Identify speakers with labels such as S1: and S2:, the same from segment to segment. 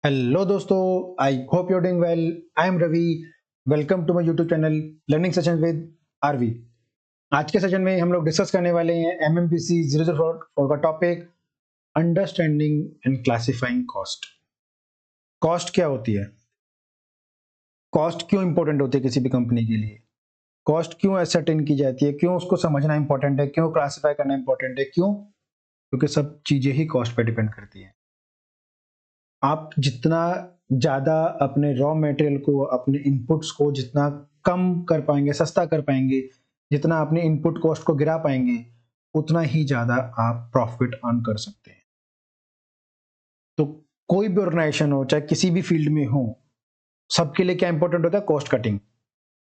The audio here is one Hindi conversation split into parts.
S1: हेलो दोस्तों, I hope you're doing well. I am Ravi. Welcome to my YouTube channel learning session with RV. आज के सेशन में हम लोग डिस्कस करने वाले हैं एमएमपीसी 004 का topic, understanding and classifying cost. Cost क्या होती है, कॉस्ट क्यों इंपॉर्टेंट होती है किसी भी कंपनी के लिए, कॉस्ट क्यों एसर्टेन की जाती है, क्यों उसको समझना इंपॉर्टेंट है, क्यों क्लासिफाई करना इंपॉर्टेंट है, क्यों? क्योंकि सब चीजें ही कॉस्ट पे डिपेंड करती हैं। आप जितना ज़्यादा अपने रॉ मटेरियल को, अपने इनपुट्स को जितना कम कर पाएंगे, सस्ता कर पाएंगे, जितना अपने इनपुट कॉस्ट को गिरा पाएंगे, उतना ही ज़्यादा आप प्रॉफिट अर्न कर सकते हैं। तो कोई भी ऑर्गेनाइजेशन हो, चाहे किसी भी फील्ड में हो, सबके लिए क्या इंपॉर्टेंट होता है? कॉस्ट कटिंग,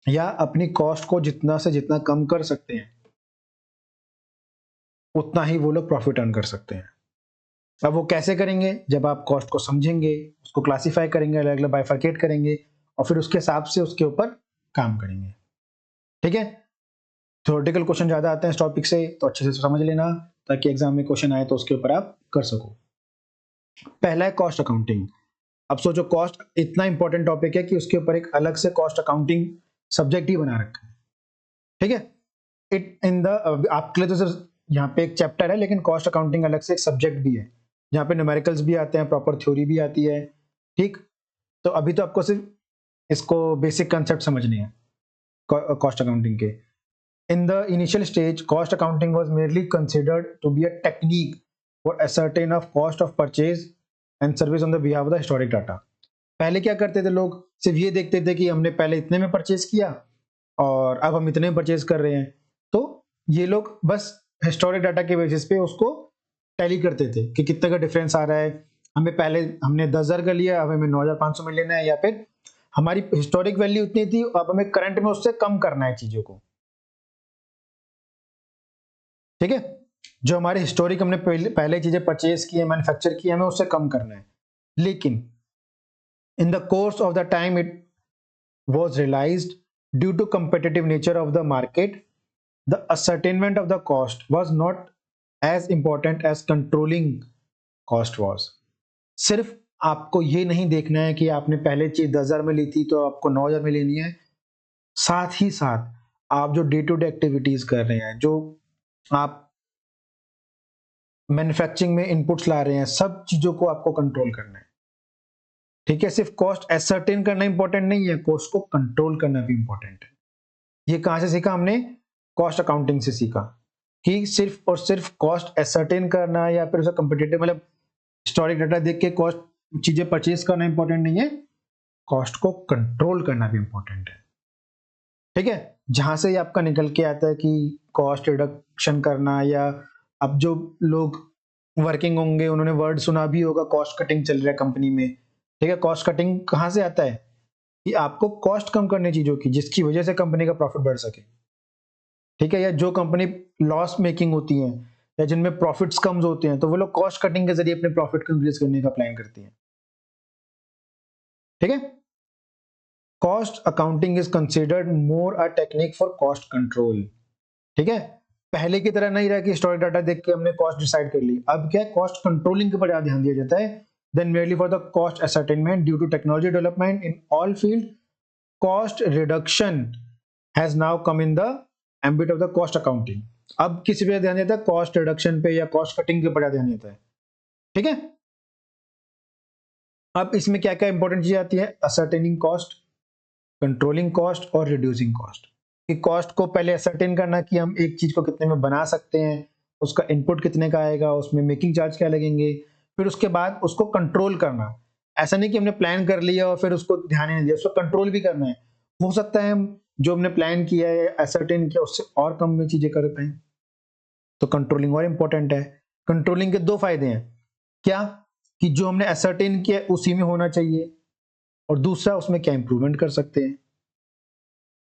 S1: या अपनी कॉस्ट को जितना से जितना कम कर सकते हैं, उतना ही वो लोग प्रॉफिट अर्न कर सकते हैं। अब वो कैसे करेंगे? जब आप कॉस्ट को समझेंगे, उसको क्लासिफाई करेंगे, अलग अलग बाइफरकेट करेंगे और फिर उसके हिसाब से उसके ऊपर काम करेंगे। ठीक है? थ्योरेटिकल क्वेश्चन ज्यादा आते हैं इस टॉपिक से, तो अच्छे से समझ लेना ताकि एग्जाम में क्वेश्चन आए तो उसके ऊपर आप कर सको। पहला है कॉस्ट अकाउंटिंग। अब सोचो, कॉस्ट इतना इंपॉर्टेंट टॉपिक है कि उसके ऊपर एक अलग से कॉस्ट अकाउंटिंग सब्जेक्ट ही बना रखा है। ठीक है? इट इन द आपके लिए तो सिर्फ यहाँ पे एक चैप्टर है, लेकिन कॉस्ट अकाउंटिंग अलग से एक सब्जेक्ट भी है जहाँ पे न्यूमेरिकल्स भी आते हैं, प्रॉपर थ्योरी भी आती है। ठीक? तो अभी तो आपको सिर्फ इसको बेसिक कंसेप्ट समझने हैं कॉस्ट अकाउंटिंग के। In the initial stage, cost accounting was merely considered to be a technique for ascertain of cost of purchase and service on the behalf of the historic data. पहले क्या करते थे लोग? सिर्फ ये देखते थे कि हमने पहले इतने में परचेज किया और अब हम इतने में परचेज कर रहे हैं, तो ये लोग बस हिस्टोरिक डाटा के बेसिस पे उसको टैली करते थे कि कितने का डिफरेंस आ रहा है। हमें पहले हमने 10,000 का लिया, अब हमें 9,500 में लेना है, या फिर हमारी हिस्टोरिक वैल्यू इतनी थी, अब हमें करंट में उससे कम करना है चीजों को। ठीक है? जो हमारे हिस्टोरिक हमने पहले चीजें परचेज की है, मैन्युफैक्चर की है, हमें उससे कम करना है। लेकिन in the course of the time it was realized, due to competitive nature of the market, the ascertainment of the cost was not as important as controlling cost was. सिर्फ आपको ये नहीं देखना है कि आपने पहले चीज 10,000 में ली थी तो आपको 9,000 में लेनी है। साथ ही साथ आप जो डे टू डे एक्टिविटीज कर रहे हैं, जो आप मैन्युफैक्चरिंग में इनपुट्स ला रहे हैं, सब चीजों को आपको कंट्रोल करना है। ठीक है? सिर्फ कॉस्ट एसर्टेन करना इंपॉर्टेंट नहीं है, कॉस्ट को कंट्रोल करना भी इंपॉर्टेंट है। ये कहां से सीखा हमने? कॉस्ट अकाउंटिंग से सीखा कि सिर्फ और सिर्फ कॉस्ट एसर्टेन करना या फिर उसका कंपिटिटिव, मतलब हिस्टोरिक डाटा देख के कॉस्ट चीजें परचेज करना इंपॉर्टेंट नहीं है, कॉस्ट को कंट्रोल करना भी इंपॉर्टेंट है। ठीक है? जहां से आपका निकल के आता है कि कॉस्ट रिडक्शन करना, या अब जो लोग वर्किंग होंगे उन्होंने वर्ड सुना भी होगा, कॉस्ट कटिंग चल रहा है कंपनी में। ठीक है? कॉस्ट कटिंग कहां से आता है? कि आपको कॉस्ट कम करने चीजों की, जिसकी वजह से कंपनी का प्रॉफिट बढ़ सके। ठीक है? या जो कंपनी लॉस मेकिंग होती है या जिनमें प्रॉफिट्स कम होते हैं, तो वो लोग कॉस्ट कटिंग के जरिए अपने प्रॉफिट को इंक्रीज करने का प्लान करती हैं। ठीक है? Cost accounting is considered more a technique for cost control. ठीक है? पहले की तरह नहीं रहा कि हिस्टोरिक डाटा देख के हमने कॉस्ट डिसाइड कर ली। अब क्या है, कॉस्ट कंट्रोलिंग के ऊपर ज्यादा ध्यान दिया जाता है then merely for the cost ascertainment due to technology development in all field. Cost reduction has now come in the ambit of the cost accounting. अब किसी पे ध्यान देता है? कॉस्ट रिडक्शन पे या कॉस्ट कटिंग के ऊपर ध्यान देता है। ठीक है? अब इसमें क्या क्या इंपॉर्टेंट चीजें आती है? असर्टेनिंग कॉस्ट, कंट्रोलिंग कॉस्ट और रिड्यूसिंग कॉस्ट। कि कॉस्ट को पहले असर्टेन करना कि हम एक चीज को कितने में बना सकते हैं, उसका इनपुट कितने का आएगा, उसमें मेकिंग चार्ज क्या लगेंगे, फिर उसके बाद उसको कंट्रोल करना। ऐसा नहीं कि हमने प्लान कर लिया और फिर उसको ध्यान ही नहीं दिया, उसको कंट्रोल भी करना है। हो सकता है हम जो हमने प्लान किया है, असर्टेन किया, उससे और कम में चीजें कर पाए, तो कंट्रोलिंग और इंपॉर्टेंट है। कंट्रोलिंग के दो फायदे हैं। क्या? कि जो हमने असर्टेन किया है उसी में होना चाहिए, और दूसरा उसमें क्या इंप्रूवमेंट कर सकते हैं।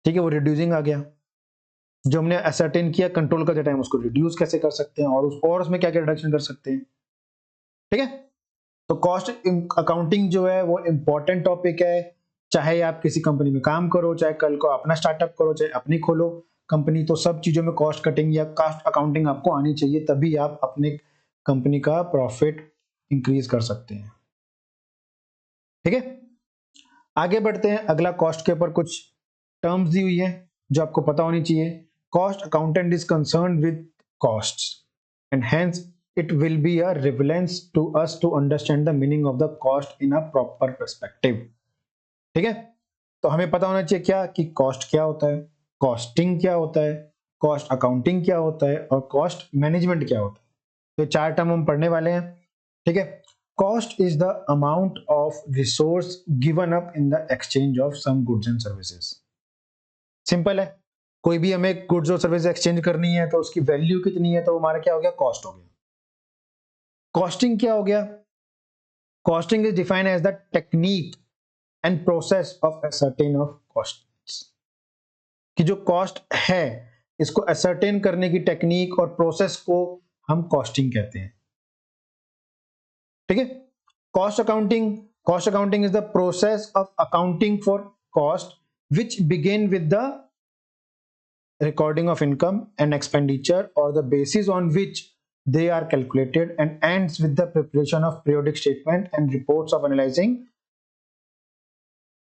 S1: ठीक है? वो रिड्यूसिंग आ गया। जो हमने असर्टेन किया कंट्रोल करते टाइम, उसको रिड्यूस कैसे कर सकते हैं, और उसमें क्या क्या रिडक्शन कर सकते हैं। ठीक है? तो कॉस्ट अकाउंटिंग जो है वो इंपॉर्टेंट टॉपिक है। चाहे आप किसी कंपनी में काम करो, चाहे कल को अपना स्टार्टअप करो, चाहे अपनी खोलो कंपनी, तो सब चीजों में कॉस्ट कटिंग या कॉस्ट अकाउंटिंग आपको आनी चाहिए, तभी आप अपने कंपनी का प्रॉफिट इंक्रीज कर सकते हैं। ठीक है, आगे बढ़ते हैं। अगला कॉस्ट के ऊपर कुछ टर्म्स दी हुई है जो आपको पता होनी चाहिए। Cost accountant is concern with costs and hence it will be a relevance to us to understand the meaning of the cost in a proper perspective। ठीक है, तो हमें पता होना चाहिए क्या कि कॉस्ट क्या होता है, कॉस्टिंग क्या होता है, कॉस्ट अकाउंटिंग क्या होता है और कॉस्ट मैनेजमेंट क्या होता है। तो चार टर्म हम पढ़ने वाले हैं। ठीक है, cost is the amount of resource given up in the exchange of some goods and services. Simple है, कोई भी हमें गुड्स और सर्विस एक्सचेंज करनी है तो उसकी वैल्यू कितनी है, तो हमारा क्या हो गया, कॉस्ट हो गया। कॉस्टिंग क्या हो गया, costing is defined as the technique and process of ascertain of costs. कि जो कॉस्ट है इसको असर्टेन करने की टेक्निक और प्रोसेस को हम कॉस्टिंग कहते हैं। ठीक है, cost accounting is the process of accounting for cost which begin with the recording of income and expenditure or the basis on which they are calculated and ends with the preparation of periodic statement and reports of analyzing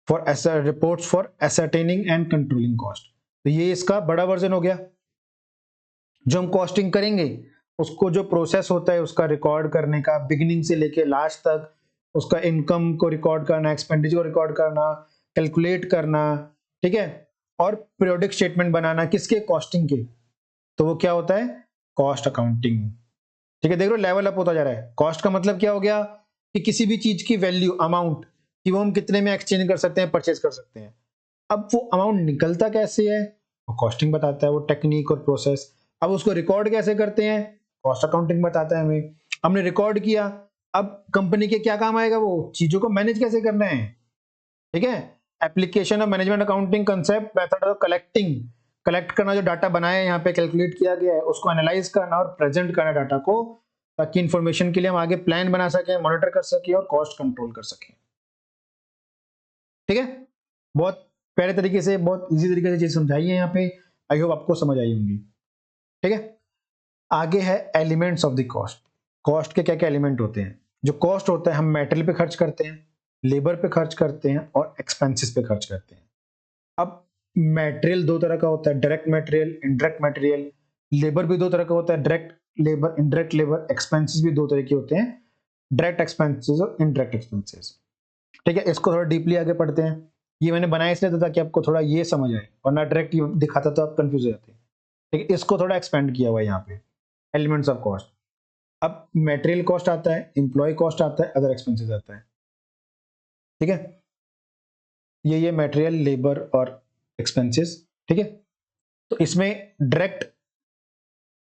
S1: for reports for ascertaining and controlling cost। तो ये इसका बड़ा वर्जन हो गया। जो हम कॉस्टिंग करेंगे उसको जो प्रोसेस होता है उसका रिकॉर्ड करने का, बिगिनिंग से लेके लास्ट तक उसका इनकम को रिकॉर्ड करना, एक्सपेंडिचर को रिकॉर्ड करना, कैलकुलेट करना, ठीक है, और पीरियोडिक स्टेटमेंट बनाना, किसके, कॉस्टिंग के। तो वो क्या होता है, कॉस्ट अकाउंटिंग। ठीक है, देख लो लेवल अप होता जा रहा है। कॉस्ट का मतलब क्या हो गया कि किसी भी चीज की वैल्यू, अमाउंट, कि वो हम कितने में एक्सचेंज कर सकते हैं, परचेज कर सकते हैं। अब वो अमाउंट निकलता कैसे है वो कॉस्टिंग बताता है, वो टेक्निक और प्रोसेस। अब उसको रिकॉर्ड कैसे करते हैं, कॉस्ट अकाउंटिंग बताता है हमें। हमने रिकॉर्ड किया, अब कंपनी के क्या काम आएगा, वो चीजों को मैनेज कैसे करना है। ठीक है, application of management accounting concept, method of collecting, collect करना, जो डाटा बनाया है यहाँ पे कैलकुलेट किया गया है उसको एनालाइज करना और प्रेजेंट करना डाटा को, ताकि इंफॉर्मेशन के लिए हम आगे प्लान बना सकें, मॉनिटर कर सकें और कॉस्ट कंट्रोल कर सकें। ठीक है, बहुत प्यारे तरीके से, बहुत इजी तरीके से चीज समझाई है यहाँ पे। आई होप आपको समझ आई होंगी। ठीक है, आगे है elements of the cost. Cost के क्या क्या एलिमेंट होते हैं। जो कॉस्ट होता है, हम मेटेरियल पे खर्च करते हैं, लेबर पे खर्च करते हैं और एक्सपेंसेस पे खर्च करते हैं। अब मटेरियल दो तरह का होता है, direct material, indirect material. Labour भी दो तरह का होता है, direct labour, indirect labour. Expenses भी दो तरह के होते हैं, डायरेक्ट एक्सपेंसेस और इनडायरेक्ट एक्सपेंसेस। ठीक है, इसको थोड़ा डीपली आगे पढ़ते हैं। ये मैंने बनाया इसलिए था ताकि आपको थोड़ा ये समझ आए, वरना डायरेक्ट दिखाता तो आप कंफ्यूज हो जाते। ठीक है, इसको थोड़ा एक्सपेंड किया हुआ है यहाँ पे, एलिमेंट्स ऑफ कॉस्ट। अब मटेरियल कॉस्ट आता है, एम्प्लॉय कॉस्ट आता है, अदर एक्सपेंसेस आता है। ठीक है, ये मटेरियल, लेबर और एक्सपेंसेस। ठीक है, तो इसमें direct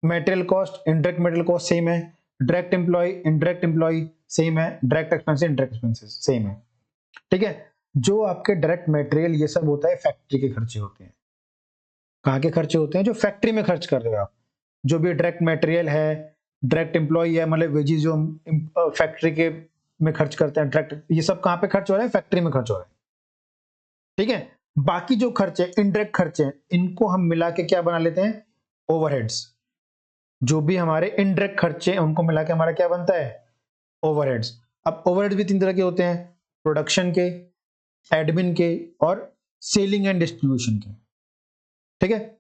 S1: material cost, indirect material cost same है, direct employ, indirect employ same है, direct expenses, indirect expenses same है। ठीक है, जो आपके डायरेक्ट मटेरियल ये सब होता है, फैक्ट्री के खर्चे होते हैं। कहाँ के खर्चे होते हैं, जो फैक्ट्री में खर्च कर रहे हो आप। जो भी डायरेक्ट मटेरियल है, डायरेक्ट एम्प्लॉय है, मतलब वेजेस जो फैक्ट्री के में खर्च करते हैं डायरेक्ट, ये सब कहाँ पे खर्च हो रहा है, फैक्ट्री में खर्च हो रहा है। ठीक है, बाकी जो खर्चे, इनडायरेक्ट खर्चे, इनको हम मिला के क्या बना लेते हैं, ओवरहेड्स। जो भी हमारे इनडायरेक्ट खर्चे हैं उनको मिला के हमारा क्या बनता है, ओवरहेड्स। अब ओवरहेड्स भी तीन तरह के होते हैं, प्रोडक्शन के, एडमिन के और सेलिंग एंड डिस्ट्रीब्यूशन के। ठीक है,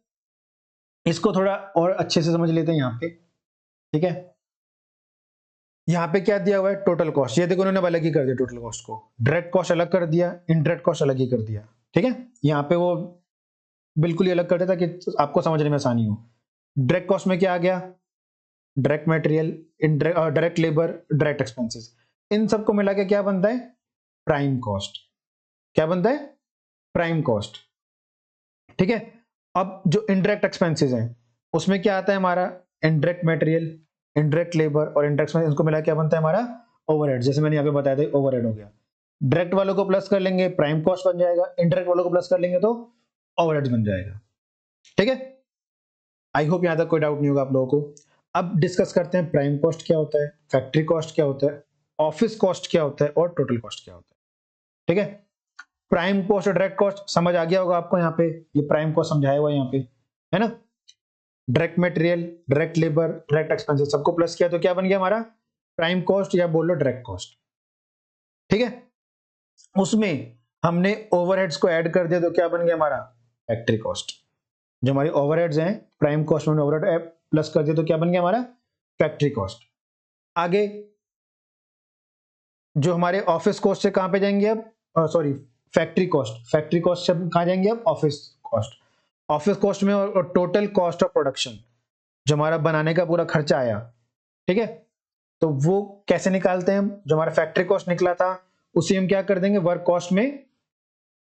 S1: इसको थोड़ा और अच्छे से समझ लेते हैं यहाँ पे। ठीक है, यहाँ पे क्या दिया हुआ है, टोटल कॉस्ट। ये देखो उन्होंने अलग ही कर दिया टोटल कॉस्ट को, डायरेक्ट कॉस्ट अलग कर दिया, इनडायरेक्ट कॉस्ट अलग ही कर दिया। ठीक है, यहाँ पे वो बिल्कुल ही अलग कर दिया ताकि आपको समझने में आसानी हो। डायरेक्ट कॉस्ट में क्या आ गया, direct material, direct labour, direct expenses. इन सबको मिला के क्या बनता है, प्राइम कॉस्ट। क्या बनता है, प्राइम कॉस्ट। ठीक है, अब जो इनडायरेक्ट एक्सपेंसेस हैं उसमें क्या आता है हमारा, इनडायरेक्ट मटेरियल, इनडायरेक्ट लेबर और इनडायरेक्ट एक्सपेंस, इनको मिला क्या बनता है हमारा, ओवरहेड। जैसे मैंने यहाँ पे बताया था, ओवरहेड हो गया। डायरेक्ट वालों को प्लस कर लेंगे, प्राइम कॉस्ट बन जाएगा, इनडायरेक्ट वालों को प्लस कर लेंगे तो ओवरहेड्स बन जाएगा। ठीक है, आई होप यहाँ तक कोई डाउट नहीं होगा आप लोगों को। अब डिस्कस करते हैं प्राइम कॉस्ट क्या होता है, फैक्ट्री कॉस्ट क्या होता है, ऑफिस कॉस्ट क्या होता है और टोटल कॉस्ट क्या होता है। ठीक है, प्राइम कॉस्ट और डायरेक्ट कॉस्ट समझ आ गया होगा आपको। यहाँ पे ये प्राइम कॉस्ट समझाया हुआ है यहाँ पे, है ना। Direct material, direct labour, direct expenses सबको प्लस किया तो क्या बन गया हमारा, प्राइम कॉस्ट या बोलो डायरेक्ट कॉस्ट। ठीक है, उसमें हमने ओवरहेड्स को ऐड कर दिया तो क्या बन गया हमारा फैक्ट्री कॉस्ट। जो हमारी ओवरहेड्स हैं प्राइम कॉस्ट में ओवरहेड प्लस कर दिया तो क्या बन गया हमारा फैक्ट्री कॉस्ट। आगे जो हमारे ऑफिस कॉस्ट से कहां पे जाएंगे अब, सॉरी फैक्ट्री कॉस्ट से कहां जाएंगे अब ऑफिस कॉस्ट। ऑफिस कॉस्ट में और टोटल कॉस्ट ऑफ प्रोडक्शन जो हमारा बनाने का पूरा खर्चा आया, ठीक है, तो वो कैसे निकालते हैं हम। जो हमारा फैक्ट्री कॉस्ट निकला था उसी हम क्या कर देंगे वर्क कॉस्ट में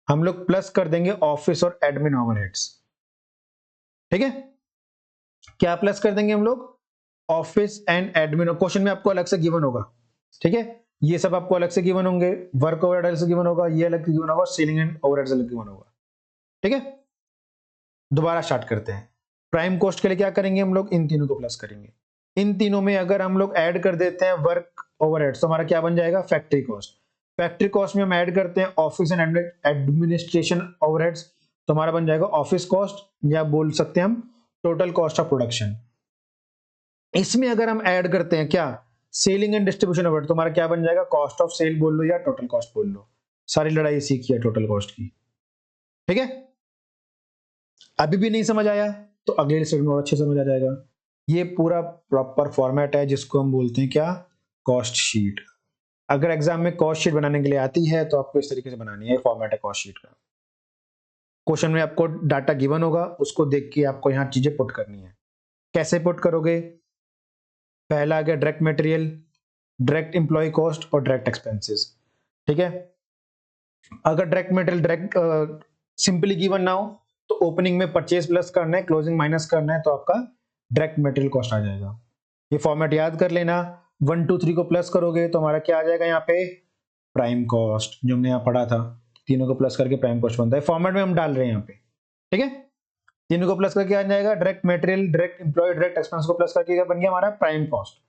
S1: हम लोग प्लस कर देंगे ऑफिस और एडमिन ओवरहेड्स, ठीक है। क्या प्लस कर देंगे हम लोग ऑफिस एंड एडमिन, क्वेश्चन में आपको अलग से गिवन होगा, ठीक है, ये सब आपको अलग से गिवन होंगे, वर्क ओवरहेड अलग से गिवन होगा, ये अलग से गिवन होगा, सेलिंग एंड ओवरहेड्स अलग गिवन होगा, ठीक है। दोबारा स्टार्ट करते हैं। प्राइम कॉस्ट के लिए क्या करेंगे हम लोग इन तीनों को प्लस करेंगे। इन तीनों में अगर हम लोग ऐड कर देते हैं वर्क ओवरहेड्स तो हमारा क्या बन जाएगा फैक्ट्री कॉस्ट। फैक्ट्री कॉस्ट में हम ऐड करते हैं ऑफिस एंड एडमिनिस्ट्रेशन ओवरहेड्स तो हमारा बन जाएगा ऑफिस कॉस्ट या बोल सकते हैं हम टोटल कॉस्ट ऑफ प्रोडक्शन। इसमें अगर हम ऐड करते हैं क्या सेलिंग एंड डिस्ट्रीब्यूशन ओवरहेड तो हमारा क्या बन जाएगा कॉस्ट ऑफ सेल बोल लो या टोटल कॉस्ट बोल लो। सारी लड़ाई सीखी है टोटल कॉस्ट की, ठीक है। अभी भी नहीं समझ आया तो अगले लेक्चर में और अच्छे समझ आ जाएगा। ये पूरा प्रॉपर फॉर्मेट है जिसको हम बोलते हैं क्या कॉस्ट शीट। अगर एग्जाम में कॉस्ट शीट बनाने के लिए आती है तो आपको इस तरीके से बनानी है, फॉर्मेट है कॉस्ट शीट का। क्वेश्चन में आपको डाटा गिवन होगा उसको देख के आपको यहाँ चीजें पुट करनी है। कैसे पुट करोगे, पहला आ गया direct material, direct employ cost और डायरेक्ट एक्सपेंसेस, ठीक है। अगर direct material direct simply given ना हो तो ओपनिंग में परचेज प्लस करना है क्लोजिंग माइनस करना है तो आपका डायरेक्ट मटेरियल कॉस्ट आ जाएगा। ये फॉर्मेट याद कर लेना, 1 2 3 को प्लस करोगे तो हमारा क्या आ जाएगा यहाँ पे प्राइम कॉस्ट जो हमने यहाँ पढ़ा था, तीनों को प्लस करके प्राइम कॉस्ट बनता है। फॉर्मेट में हम डाल रहे हैं यहाँ पे, ठीक है। तीनों को प्लस करके आ जाएगा direct material direct employ direct expense को प्लस करके क्या बन गया हमारा प्राइम कॉस्ट।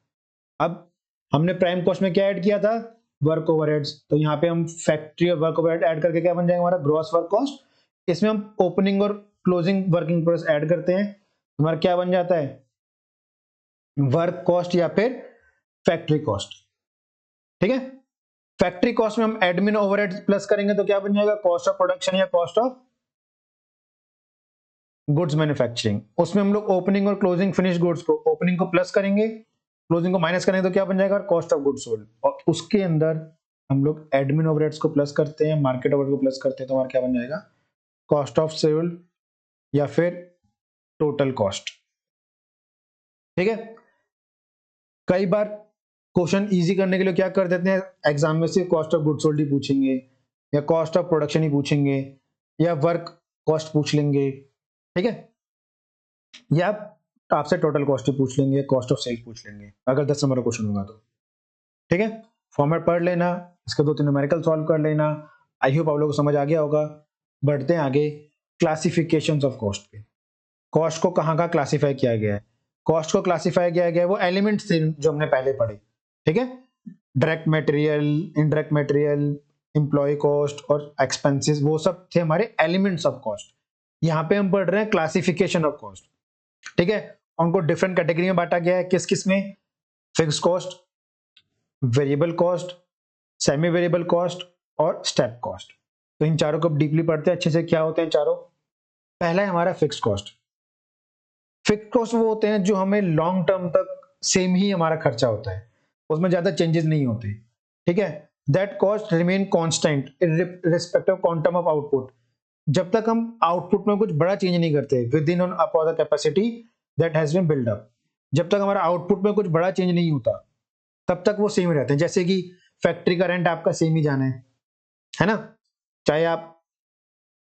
S1: अब हमने प्राइम कॉस्ट में क्या ऐड किया था वर्क ओवरहेड्स तो यहाँ पे हम फैक्ट्री और वर्क ओवरहेड ऐड करके क्या बन जाएगा हमारा ग्रॉस वर्क कॉस्ट। इसमें हम ओपनिंग और क्लोजिंग वर्किंग प्रोसेस ऐड करते हैं हमारा क्या बन जाता है वर्क कॉस्ट या फिर फैक्ट्री कॉस्ट, ठीक है। फैक्ट्री कॉस्ट में हम एडमिन ओवरहेड प्लस करेंगे तो क्या बन जाएगा कॉस्ट ऑफ प्रोडक्शन या कॉस्ट ऑफ गुड्स मैन्युफैक्चरिंग। उसमें हम लोग ओपनिंग और क्लोजिंग फिनिश गुड्स को ओपनिंग को प्लस करेंगे क्लोजिंग को माइनस करेंगे तो क्या बन जाएगा कॉस्ट ऑफ गुड्स सोल्ड। और उसके अंदर हम लोग एडमिन ओवरहेड्स को प्लस करते हैं मार्केट ओवरहेड को प्लस करते हैं तो हमारा क्या बन जाएगा कॉस्ट ऑफ सेल्ड या फिर टोटल कॉस्ट, ठीक है। कई बार क्वेश्चन इजी करने के लिए क्या कर देते हैं एग्जाम में से कॉस्ट ऑफ गुड्स सोल्ड ही पूछेंगे या कॉस्ट ऑफ प्रोडक्शन ही पूछेंगे या वर्क कॉस्ट पूछ लेंगे, ठीक है, या आपसे टोटल कॉस्ट ही पूछ लेंगे कॉस्ट ऑफ सेल पूछ लेंगे अगर 10 नंबर का क्वेश्चन होगा तो, ठीक है। फॉर्मेट पढ़ लेना, इसके 2 3 न्यूमेरिकल सॉल्व कर लेना। आई होप आप लोगों को समझ आ गया होगा। बढ़ते हैं आगे क्लासिफिकेशंस ऑफ कॉस्ट पे। कॉस्ट को कहाँ कहाँ क्लासिफाई किया गया है, कॉस्ट को क्लासिफाई किया गया है वो एलिमेंट्स थे जो हमने पहले पढ़े, ठीक है। Direct material indirect material employ cost और एक्सपेंसेस वो सब थे हमारे एलिमेंट्स ऑफ कॉस्ट। यहाँ पे हम पढ़ रहे हैं क्लासिफिकेशन ऑफ कॉस्ट, ठीक है। उनको डिफरेंट कैटेगरी में बांटा गया है, किस किस में, fix cost, variable cost, semi variable cost और स्टेप कॉस्ट। तो इन चारों को डीपली पढ़ते हैं अच्छे से क्या होते हैं चारों। पहला है हमारा फिक्स कॉस्ट। फिक्स कॉस्ट वो होते हैं जो हमें लॉन्ग टर्म तक सेम ही हमारा खर्चा होता है, उसमें ज्यादा चेंजेस नहीं होते, ठीक है। That cost remain constant respective quantum of output. जब तक हम आउटपुट में कुछ बड़ा चेंज नहीं करते within upon the capacity that has been build up, जब तक हमारा आउटपुट में कुछ बड़ा चेंज नहीं होता तब तक वो सेम रहते हैं। जैसे कि फैक्ट्री का रेंट आपका सेम ही जाना है ना, चाहे आप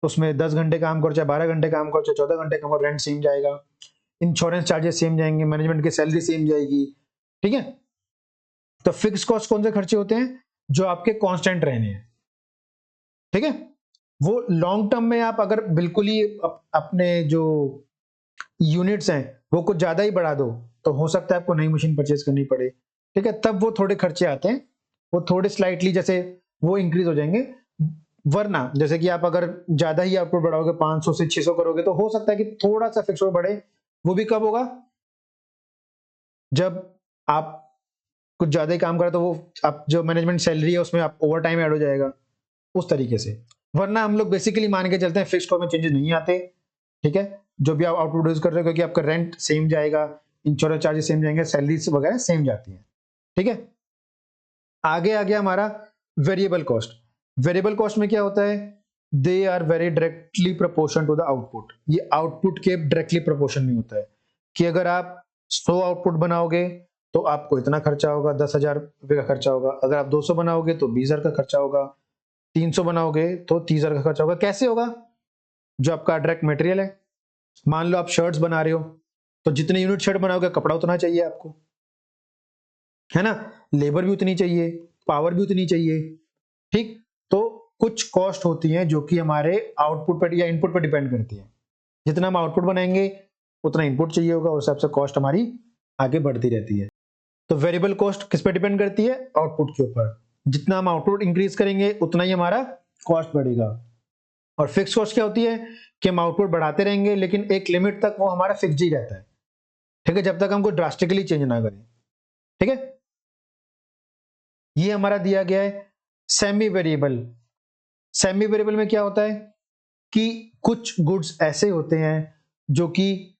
S1: उसमें 10 घंटे काम करो चाहे 12 घंटे काम करो चाहे 14 घंटे काम करो रेंट सेम जाएगा, इंश्योरेंस चार्जेस सेम जाएंगे, मैनेजमेंट की सैलरी सेम जाएगी, ठीक है। तो फिक्स कॉस्ट कौन से खर्चे होते हैं जो आपके कांस्टेंट रहने हैं, ठीक है। वो लॉन्ग टर्म में आप अगर बिल्कुल ही अपने जो यूनिट्स हैं वो कुछ ज्यादा ही बढ़ा दो तो हो सकता है आपको नई मशीन परचेज करनी पड़े, ठीक है, तब वो थोड़े खर्चे आते हैं, वो थोड़े स्लाइटली जैसे वो इंक्रीज हो जाएंगे। वरना जैसे कि आप अगर ज्यादा ही आउटपुट बढ़ाओगे 500 से 600 करोगे तो हो सकता है कि थोड़ा सा फिक्स बढ़े। वो भी कब होगा जब आप कुछ ज्यादा ही काम करें तो वो आप जो मैनेजमेंट सैलरी है उसमें आप ओवर टाइम ऐड हो जाएगा, उस तरीके से। वरना हम लोग बेसिकली मान के चलते हैं फिक्स्ड कॉस्ट में चेंजेस नहीं आते, ठीक है। जो भी आप आउटपुट प्रोड्यूस कर रहे हो, क्योंकि आपका रेंट सेम जाएगा, इंश्योरेंस चार्जेस सेम जाएंगे, सैलरीज वगैरह सेम जाती है, ठीक है। आगे आ गया हमारा वेरिएबल कॉस्ट। वेरिएबल कॉस्ट में क्या होता है, they are very directly proportion to the output. ये आउटपुट के डायरेक्टली प्रोपोर्शन में होता है कि अगर आप 100 आउटपुट बनाओगे तो आपको इतना खर्चा होगा, 10,000 रुपये का खर्चा होगा। अगर आप 200 बनाओगे तो 20,000 का खर्चा होगा, 300 बनाओगे तो 30,000 का खर्चा होगा। कैसे होगा, जो आपका डायरेक्ट मटेरियल है, मान लो आप शर्ट्स बना रहे हो तो जितने यूनिट शर्ट बनाओगे कपड़ा उतना चाहिए आपको, है ना, लेबर भी उतनी चाहिए, पावर भी उतनी चाहिए, ठीक। तो कुछ कॉस्ट होती हैं जो कि हमारे आउटपुट पर या इनपुट पर डिपेंड करती है। जितना हम आउटपुट बनाएंगे उतना इनपुट चाहिए होगा, उस हिसाब से कॉस्ट हमारी आगे बढ़ती रहती है। तो वेरिएबल कॉस्ट किस पर डिपेंड करती है, आउटपुट के ऊपर। जितना हम आउटपुट इंक्रीज करेंगे उतना ही हमारा कॉस्ट बढ़ेगा। और फिक्स कॉस्ट क्या होती है कि हम आउटपुट बढ़ाते रहेंगे लेकिन एक लिमिट तक वो हमारा फिक्स ही रहता है, ठीक है, जब तक हम कोई ड्रास्टिकली चेंज ना करें, ठीक है। ये हमारा दिया गया है सेमी वेरिएबल। सेमी वेरिएबल में क्या होता है कि कुछ गुड्स ऐसे होते हैं जो कि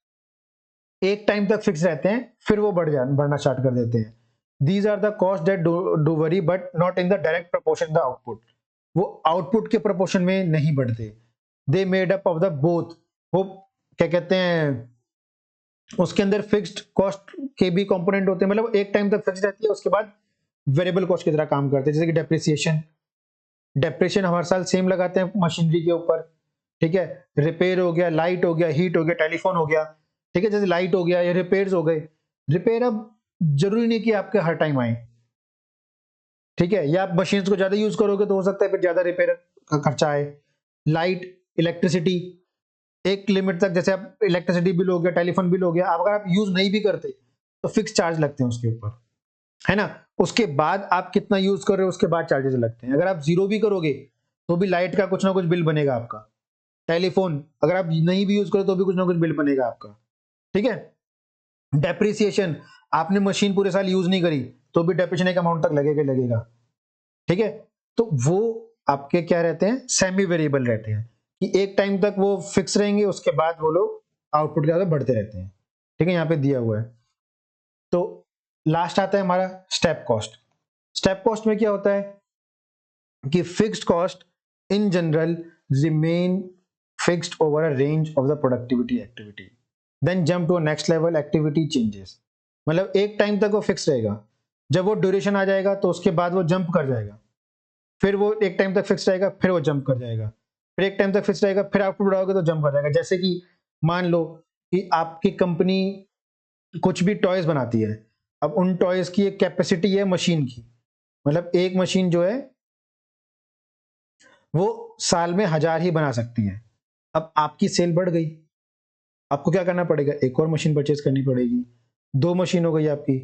S1: एक टाइम तक फिक्स रहते हैं, फिर वो बढ़ना स्टार्ट कर देते हैं। These are the cost that do vary but not in the direct proportion the output. वो आउटपुट के प्रोपोर्शन में नहीं बढ़ते। They made up of the both. वो क्या कहते हैं, उसके अंदर फिक्स्ड कॉस्ट के भी कंपोनेंट होते हैं, मतलब एक टाइम तक फिक्स रहती है, उसके बाद वेरिएबल कॉस्ट की तरह काम करते हैं। जैसे कि डेप्रिसिएशन हम हर साल सेम लगाते हैं मशीनरी के ऊपर, ठीक है। रिपेयर हो गया, लाइट हो गया, हीट हो गया, टेलीफोन हो गया, ठीक है। जैसे लाइट हो गया या रिपेयर्स हो गए, रिपेयर अब जरूरी नहीं कि आपके हर टाइम आए, ठीक है। या आप मशीन को ज्यादा यूज करोगे तो हो सकता है फिर ज्यादा रिपेयर का खर्चा आए। लाइट, इलेक्ट्रिसिटी, एक लिमिट तक, जैसे आप इलेक्ट्रिसिटी बिल हो गया, टेलीफोन बिल हो गया, अगर आप यूज नहीं भी करते तो फिक्स चार्ज लगते हैं उसके ऊपर, है ना। उसके बाद आप कितना यूज कर रहे हो उसके बाद चार्जेस लगते हैं। अगर आप जीरो भी करोगे तो भी लाइट का कुछ ना कुछ बिल बनेगा आपका। टेलीफोन अगर आप नहीं भी यूज करो तो भी कुछ ना कुछ बिल बनेगा आपका, ठीक है। डेप्रिसिएशन, आपने मशीन पूरे साल यूज नहीं करी तो भी डेप्रिसिएशन एक अमाउंट तक लगेगा, ठीक है। तो वो आपके क्या रहते हैं, सेमी वेरिएबल रहते हैं कि एक टाइम तक वो फिक्स रहेंगे, उसके बाद वो लोग आउटपुट के साथ बढ़ते रहते हैं, ठीक है। यहाँ पे दिया हुआ है। तो लास्ट आता है हमारा स्टेप कॉस्ट। स्टेप कॉस्ट में क्या होता है कि fixed cost in general remain fixed over a range of the productivity activity, then jump to next level activity changes. मतलब एक टाइम तक वो फिक्स रहेगा, जब वो ड्यूरेशन आ जाएगा तो उसके बाद वो जंप कर जाएगा, फिर वो एक टाइम तक फिक्स रहेगा, फिर वो जंप कर जाएगा, फिर एक टाइम तक फिक्स रहेगा, फिर आउटपुट बढ़ाओगे तो जंप कर जाएगा। जैसे कि मान लो कि आपकी कंपनी कुछ भी टॉयज बनाती है, अब उन टॉयज की एक कैपेसिटी है मशीन की, मतलब एक मशीन जो है वो साल में 1000 ही बना सकती है। अब आपकी सेल बढ़ गई, आपको क्या करना पड़ेगा, एक और मशीन परचेज करनी पड़ेगी, 2 मशीन हो गई आपकी।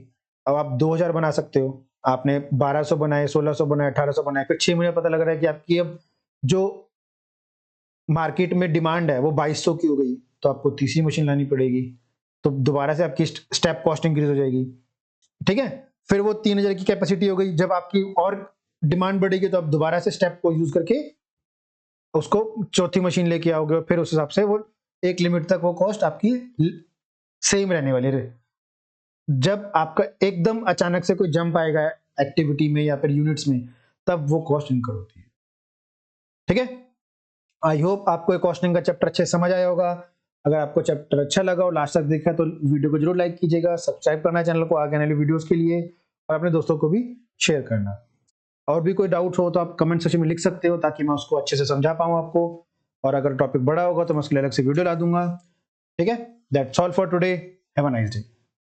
S1: अब आप 2000 बना सकते हो, आपने 1200 बनाए, 1600 बनाए, 1800 बनाए, फिर 6 महीने पता लग रहा है कि आपकी अब जो मार्केट में डिमांड है वो 2200 की हो गई, तो आपको तीसरी मशीन लानी पड़ेगी, तो दोबारा से आपकी स्टेप कॉस्ट इंक्रीज हो जाएगी, ठीक है। फिर वो 3000 की कैपेसिटी हो गई, जब आपकी और डिमांड बढ़ेगी तो आप दोबारा से स्टेप को यूज करके उसको चौथी मशीन लेके आओगे, फिर उस हिसाब से वो एक लिमिट तक वो कॉस्ट आपकी सेम रहने वाली है। जब आपका एकदम अचानक से कोई जंप आएगा एक्टिविटी में या फिर यूनिट्स में, तब वो कॉस्ट इनकर होती है, ठीक है। आई होप आपको ये कॉस्टिंग का चैप्टर अच्छे समझ आया होगा। अगर आपको चैप्टर अच्छा लगा और लास्ट तक देखा तो वीडियो को जरूर लाइक कीजिएगा, सब्सक्राइब करना चैनल को आगे आने वाली वीडियोस के लिए, और अपने दोस्तों को भी शेयर करना। और भी कोई डाउट हो तो आप कमेंट सेक्शन में लिख सकते हो ताकि मैं उसको अच्छे से समझा पाऊँ आपको, और अगर टॉपिक बड़ा होगा तो मैं उसके लिए अलग से वीडियो ला दूंगा, ठीक है। That's all for today, have a nice day.